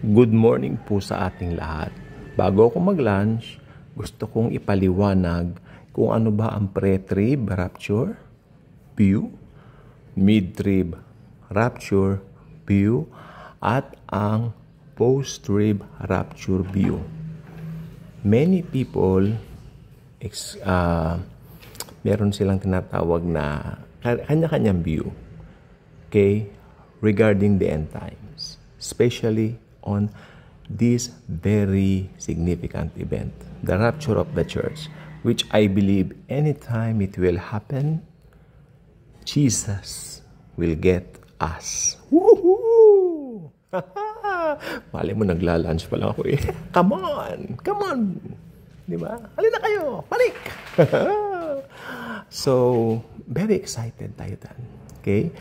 Good morning po sa ating lahat. Bago ako mag-lunch, gusto kong ipaliwanag kung ano ba ang pre-trib rapture view, mid-trib rapture view, at ang post-trib rapture view. Many people, meron silang tinatawag na kanya-kanyang view, okay, regarding the end times, especially on this very significant event, the rapture of the church, which I believe anytime it will happen, Jesus will get us. Woohoo! Mali mo, nagla-lunch pa lang ako eh. Come on! Di ba? Halina kayo! Balik! So, very excited tayo dan. Okay?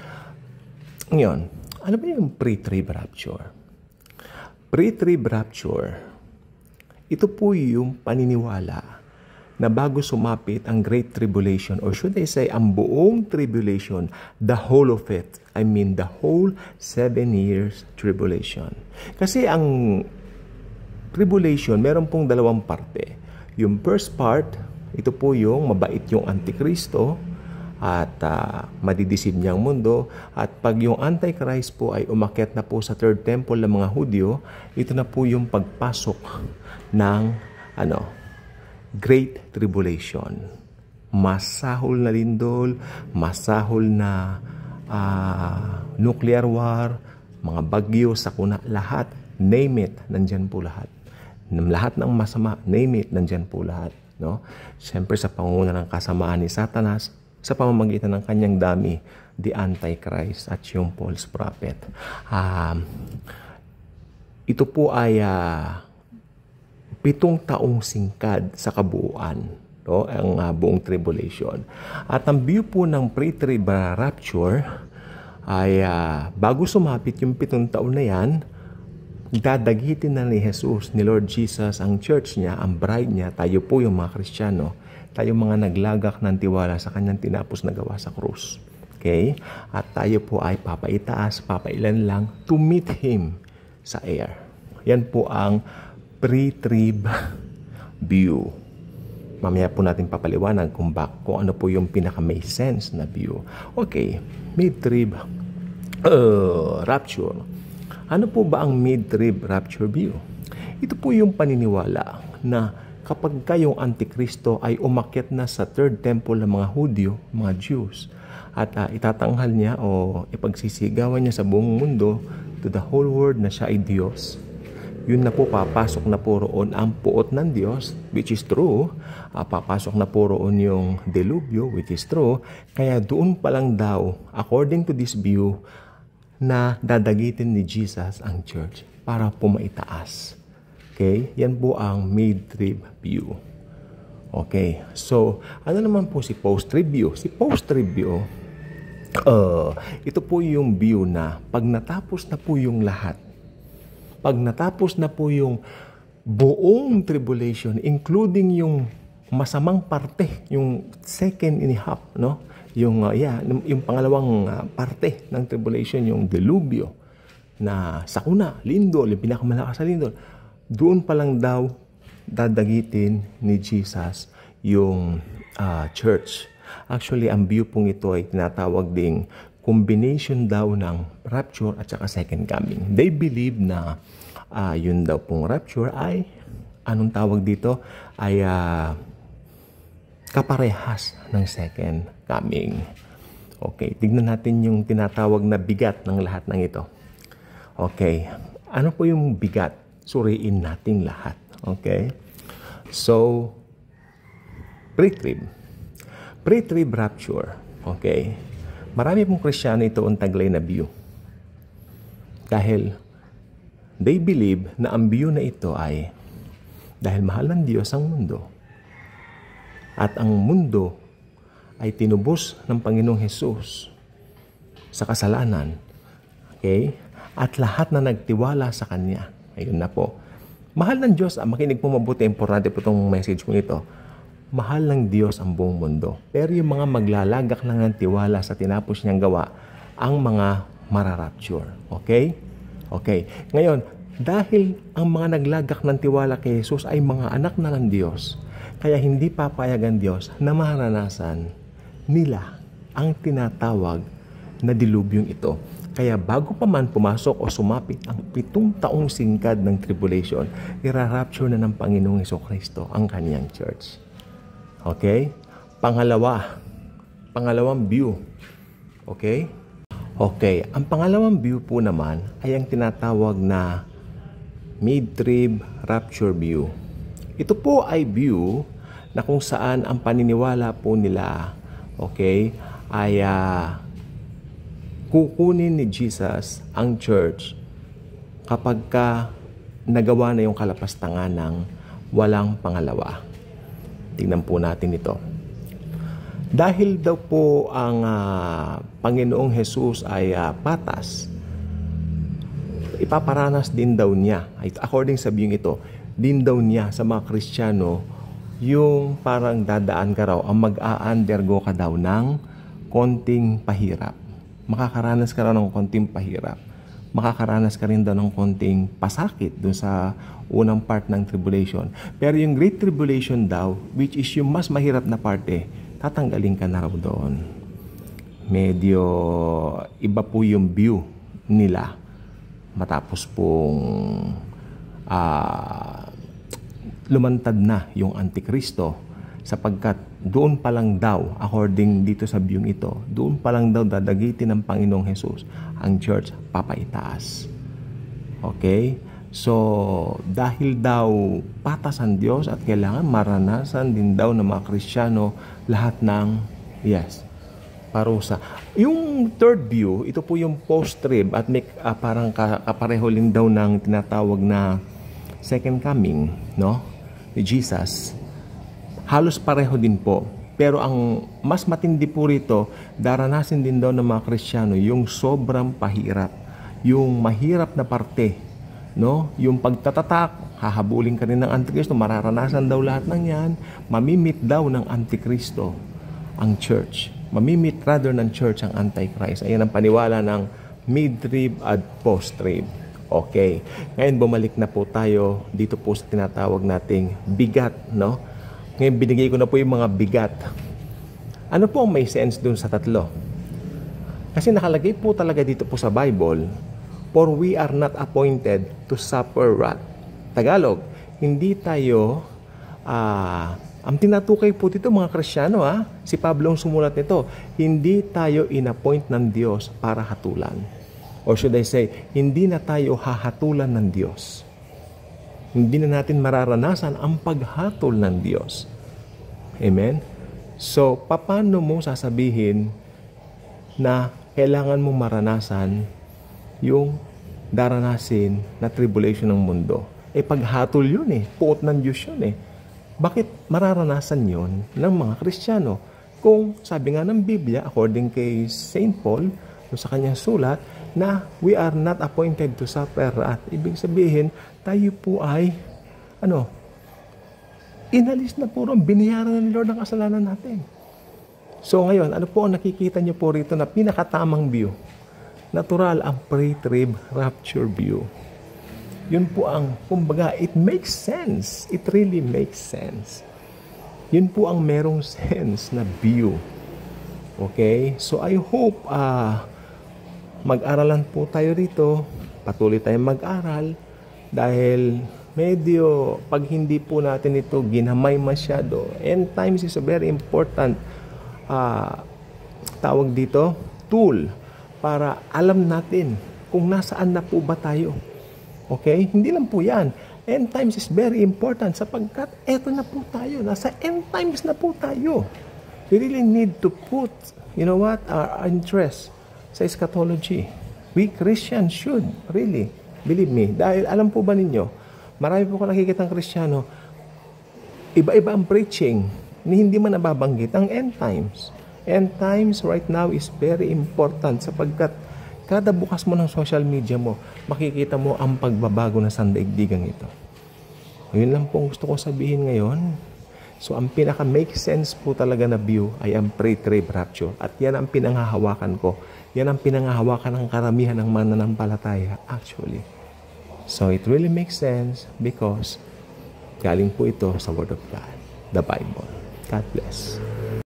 Ngayon, ano ba yung pre-trib rapture? Pre-trib rapture, ito po yung paniniwala na bago sumapit ang Great Tribulation, or should I say, ang buong tribulation, the whole of it, I mean the whole 7 years tribulation. Kasi ang tribulation, meron pong dalawang parte. Yung first part, ito po yung mabait yung Antikristo, at madidisib niya ang mundo. At pag yung Antichrist po ay umakyat na po sa third temple ng mga Hudyo, ito na po yung pagpasok ng Great Tribulation. Masahol na lindol, masahol na nuclear war, mga bagyo, sakuna, lahat, name it, nandyan po lahat. Lahat ng masama, name it, nandyan po lahat. No? Siyempre sa pangunguna ng kasamaan ni Satanas, sa pamamagitan ng kanyang dami, the Antichrist at yung false prophet. Ito po ay 7 taong singkad sa kabuuan, no? Ang buong tribulation. At ang view po ng pre-trib rapture ay bago sumapit yung 7 taon na yan, dadagitin na ni Jesus, ni Lord Jesus, ang church niya, ang bride niya, tayo po yung mga Kristiyano, tayo mga naglagak ng tiwala sa kanyang tinapos na gawa sa krus. Okay? At tayo po ay papaitaas, papailan lang to meet Him sa air. Yan po ang pre-trib view. Mamaya po natin papaliwanag kung ano po yung pinaka-may sense na view. Okay, mid-trib rapture. Ano po ba ang mid-trib rapture view? Ito po yung paniniwala na kapag kayong Antikristo ay umakyat na sa third temple ng mga Hudyo, mga Jews, at itatanghal niya o ipagsisigawan niya sa buong mundo to the whole world na siya ay Diyos, yun na po, papasok na po roon ang puot ng Diyos, which is true. Papasok na po roon yung delubyo, which is true. Kaya doon pa lang daw, according to this view, na dadagitin ni Jesus ang church para po maitaas. Okay? Yan po ang mid-trib view. Okay. So, ano naman po si post-trib view? Si post-trib view, ito po yung view na pag natapos na po yung lahat, pag natapos na po yung buong tribulation, including yung masamang parte, yung second and a half, no? Yung pangalawang parte ng tribulation, yung delubyo, na sakuna, lindol, yung pinakamalakas sa lindol, doon pa lang daw dadagitin ni Jesus yung church. Actually, ang view pong ito ay tinatawag ding combination daw ng rapture at saka second coming. They believe na yun daw pong rapture ay, anong tawag dito, ay kaparehas ng second coming. Okay, tignan natin yung tinatawag na bigat ng lahat ng ito. Okay, ano po yung bigat? Suriin natin lahat. Okay? So, pre-trib rapture. Okay? Marami pong Kristiyano ito ang taglay na view. Dahil they believe na ang view na ito ay dahil mahal ng Diyos ang mundo. At ang mundo ay tinubos ng Panginoong Hesus sa kasalanan. Okay? At lahat na nagtiwala sa Kanya. Ayun na po. Mahal ng Diyos, makinig po mabuti, importante po itong message ko nito. Mahal ng Diyos ang buong mundo. Pero yung mga maglalagak lang ng tiwala sa tinapos niyang gawa, ang mga mararapture. Okay? Okay. Ngayon, Dahil ang mga naglagak ng tiwala kay Jesus ay mga anak na ng Diyos, kaya hindi papayagan Diyos na maranasan nila ang tinatawag na dilubyong ito. Kaya bago pa man pumasok o sumapit ang 7 taong singkad ng tribulation, irarapture na ng Panginoong Hesukristo ang kanyang church. Okay? Pangalawang view. Okay? Okay, ang pangalawang view po naman ay ang tinatawag na mid-trib rapture view. Ito po ay view na kung saan ang paniniwala po nila, okay, ay kukunin ni Jesus ang church kapag ka nagawa na yung kalapastangan ng walang pangalawa. Tingnan po natin ito. Dahil daw po ang Panginoong Jesus ay patas, ipaparanas din daw niya, according sa view ito, din daw niya sa mga Kristiyano yung parang dadaan ka raw, ang mag-a-undergo ka daw ng konting pahirap. Makakaranas ka raw ng konting pahirap. Makakaranas ka rin daw ng konting pasakit dun sa unang part ng tribulation. Pero yung Great Tribulation daw, which is yung mas mahirap na parte, tatanggalin ka na raw doon. Medyo iba po yung view nila matapos pong lumantad na yung Antikristo, sapagkat doon pa lang daw, according dito sa view ito, doon pa lang daw dadagitin ng Panginoong Jesus ang church papaitaas. Okay? So, dahil daw patas ang Diyos at kailangan maranasan din daw ng mga Kristiyano lahat ng, parusa. Yung third view, ito po yung post-trib at may parang kapareho din daw ng tinatawag na second coming, no? Ni Jesus. Halos pareho din po. Pero ang mas matindi po rito, daranasin din daw ng mga Kristiyano yung sobrang pahirap. Yung mahirap na parte, no? Yung pagtatatak, hahabulin ka rin ng Antikristo, mararanasan daw lahat ng yan, mamimit daw ng Antikristo ang church. Mamimit rather ng church ang Antichrist. Ayan ang paniwala ng mid-trib at post-trib. Okay. Ngayon bumalik na po tayo dito po sa tinatawag nating bigat, no? Ngayon binigay ko na po yung mga bigat. Ano po ang may sense dun sa tatlo? Kasi nakalagay po talaga dito po sa Bible, for we are not appointed to suffer wrath. Tagalog, hindi tayo ang tinutukoy po dito mga Kristiyano, si Pablo ang sumulat nito, hindi tayo inappoint ng Diyos para hatulan. Or should I say, hindi na tayo hahatulan ng Diyos. Hindi na natin mararanasan ang paghatol ng Diyos. Amen? So, paano mo sasabihin na kailangan mong maranasan yung daranasin na tribulation ng mundo? Paghatol yun puot ng Diyos yun Bakit mararanasan yon ng mga Kristiyano? Kung sabi nga ng Biblia, according kay St. Paul, sa kanyang sulat, na we are not appointed to suffer wrath. Ibig sabihin, tayo po ay, inalis na po rin, binayaran ng Lord ang kasalanan natin. So ngayon, ano po ang nakikita niyo po rito na pinakatamang view? Natural ang pre-trib rapture view. Yun po ang, kumbaga, it makes sense. It really makes sense. Yun po ang merong sense na view. Okay? So, I hope mag-aralan po tayo rito. Patuloy tayong mag-aral. Dahil medyo, pag hindi po natin ito ginamay masyado, end times is a very important tawag dito, tool para alam natin kung nasaan na po ba tayo. Okay? Hindi lang po yan. End times is very important sapagkat eto na po tayo. Nasa end times na po tayo. We really need to put, our interest sa eschatology. We Christians should, really, believe me. Dahil alam po ba ninyo, marami po ko nakikita ng Kristiyano, iba-iba ang preaching, ni hindi man nababanggit ang end times. End times right now is very important sapagkat kada bukas mo ng social media mo, makikita mo ang pagbabago na sandaigdigang ito. Yun lang po gusto ko sabihin ngayon. So, ang pinaka-make sense po talaga na view ay ang pre-trib rapture. At yan ang pinanghahawakan ko. Yan ang pinanghahawakan ng karamihan ng mananampalataya, actually. So it really makes sense because galing po ito sa Word of God, the Bible. God bless.